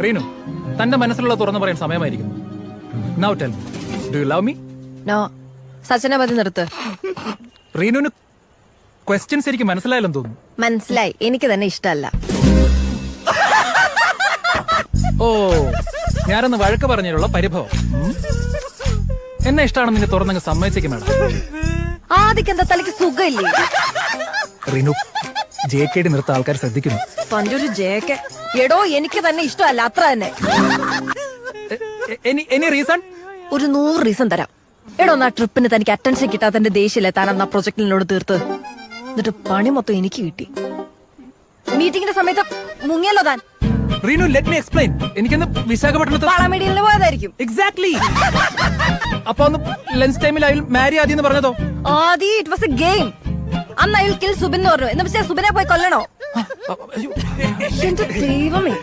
റീനു, തന്റെ മനസ്സിലുള്ള തുറന്നു പറയാൻ സമയമായിരിക്കുന്നു. Now tell me, do you love me? No. സച്ചിനെ പതി നിർത്ത്. റീനുവിന് ക്വസ്റ്റ്യൻസ് എനിക്ക് മനസ്സിലായില്ലെന്ന് തോന്നുന്നു. മനസ്സിലായി, എനിക്ക് തന്നെ ഇഷ്ടമല്ല. ഓ, ഞാനൊന്ന് വഴക്ക് പറഞ്ഞതിലുള്ള പരിഭവം. എന്നെ ഇഷ്ടമാണെന്ന് നിന്നെ തുറന്നങ്ങ് സമ്മതിച്ചേക്കും മാഡം. ആദ്യം എന്താ തലയ്ക്ക് സുഖമില്ലേ? റീനു, JKD നിർത്ത ആൾക്കാർ ശ്രദ്ധിക്കുന്നു. തന്റെ ഒരു ജേക്കെ. എടോ, എനിക്ക് തന്നെ ഇഷ്ടമല്ല, അത്ര തന്നെ. Any reason? ഒരു 100 റീസൺ തരാം. എടോ, ആ ട്രിപ്പിന് തനിക്ക് അറ്റൻഷൻ കിട്ടാത്തതിന്റെ ദേഷ്യല്ലേ താൻ അന്ന് ആ പ്രൊജക്ടിനോട് തീർത്ത്. എന്നിട്ട് പണി മൊത്തം എനിക്ക് കിട്ടി. മീറ്റിംഗിന്റെ സമയത്ത് മുങ്ങിയല്ലോ താൻ. Reenu, let me explain. എനിക്കൊന്ന് വിശാഖപട്ടണത്ത് വളമീഡിയലിന് പോയതായിരിക്കും. എക്സാക്ട്ലി. അപ്പൊ ഒന്ന് ലഞ്ച് ടൈമിൽ അയാൾ മാരി ആദ്യം പറഞ്ഞതോ? ആദി, ഇറ്റ് വാസ് എ ഗെയിം. അന്ന് അയാൾ കിൽ സുബിൻ എന്ന് പറഞ്ഞു. എന്ന് വെച്ചാൽ സുബിനെ പോയി കൊല്ലണോ? എന്റെ ദൈവമേ.